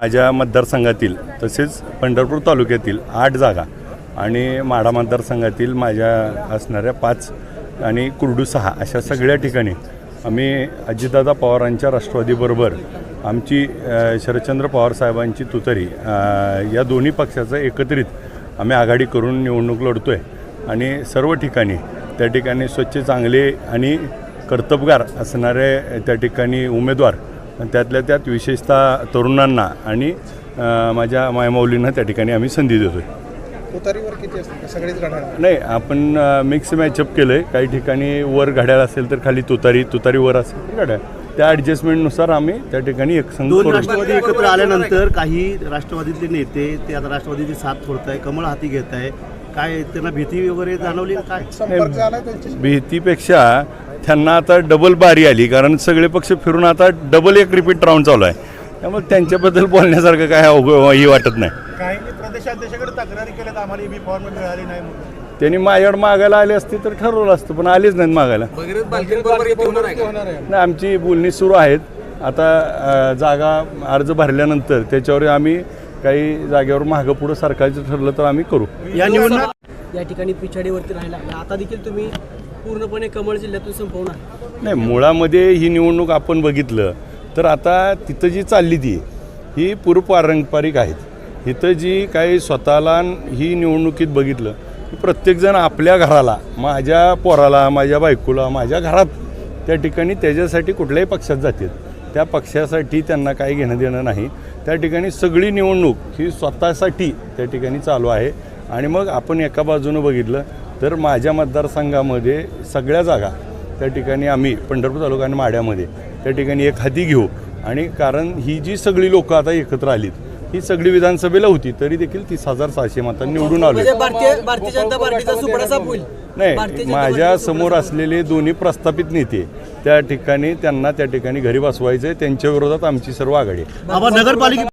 माझ्या मतदारसंघातील तसेच पंढरपूर तालुक्यातील 8 जागा आणि माढा मतदारसंघातील माझ्या असणाऱ्या 5 आणि कुर्डू 6 अशा सगळ्या ठिकाणी आम्ही अजितदादा पवारांच्या राष्ट्रवादीबरोबर आमची शरदचंद्र पवार साहेबांची तुतारी या दोन्ही पक्षाचं एकत्रित आम्ही आघाडी करून निवडणूक लढतो आहे आणि सर्व ठिकाणी त्या ठिकाणी स्वच्छ चांगले आणि कर्तबगार असणारे त्या ठिकाणी उमेदवार त्यातल्या त्यात विशेषतः तरुणांना आणि माझ्या मायमाऊलींना त्या ठिकाणी आम्ही संधी देतो आहे. तुतारीवर किती असते सगळेच घड्याळ नाही, आपण मिक्स मॅचअप केलं आहे. काही ठिकाणी वर घड्याळ असेल तर खाली तुतारी वर असेल तर घड्याळ, त्या ॲडजस्टमेंटनुसार आम्ही त्या ठिकाणी एक संघ दोन राष्ट्रवादी एकत्र आल्यानंतर काही राष्ट्रवादीतले नेते ते आता राष्ट्रवादीची साथ सोडत आहे, कमळ हाती घेत आहे, काय त्यांना भीती वगैरे जाणवली काय? संपर्क झाला त्यांच्याशी? भीतीपेक्षा त्यांना आता डबल बारी आली, कारण सगळे पक्ष फिरून आता डबल एक रिपीट राऊंड चालू आहे. त्यामुळे त्यांच्याबद्दल बोलण्यासारखं काय ही वाटत नाही. काही प्रदेशाध्यक्षाकडे तक्रारी केल्यात, आम्हाला बी फॉर्म मिळाली नाही म्हणून. त्यांनी माझ्याकडे मागायला आले असते तर ठरवलं असतं, पण आलेच नाहीत मागायला. नाही, आमची बोलणी सुरू आहेत. आता जागा अर्ज भरल्यानंतर त्याच्यावर आम्ही काही जागेवर मागं पुढं सरकारचं ठरलं तर आम्ही करू. या निवडणूक या ठिकाणी पिछाडीवरती राहिला, आता देखील तुम्ही पूर्णपणे कमळ जिल्ह्यातून संपवणार? नाही, मुळामध्ये ही निवडणूक आपण बघितलं तर आता तिथं जी चालली ती ही पूर्वपारंपरिक आहेत. इथं जी काही स्वतःला ही निवडणुकीत बघितलं की प्रत्येकजण आपल्या घराला, माझ्या पोराला, माझ्या बायकोला, माझ्या घरात त्या ठिकाणी त्याच्यासाठी कुठल्याही पक्षात जातील. त्या पक्षासाठी त्यांना काही घेणं देणं नाही. त्या ठिकाणी सगळी निवडणूक ही स्वतःसाठी त्या ठिकाणी चालू आहे. आणि मग आपण एका बाजूनं बघितलं तर माझ्या मतदारसंघामध्ये सगळ्या जागा त्या ठिकाणी आम्ही पंढरपूर तालुका आणि माढ्यामध्ये त्या ठिकाणी एक हाती घेऊ. आणि कारण ही जी सगळी लोकं आता एकत्र आलीत ही सगळी विधानसभेला होती, तरी देखील 30,600 मतांनी निवडून आलो. भारतीय जनता पार्टीचा सुपडा साफ होईल? नाही, माझ्या समोर असलेले दोन्ही प्रस्थापित नेते त्या ठिकाणी त्यांना त्या ठिकाणी घरी बसवायचे, त्यांच्या विरोधात आमची सर्व आघाडी. नगरपालिका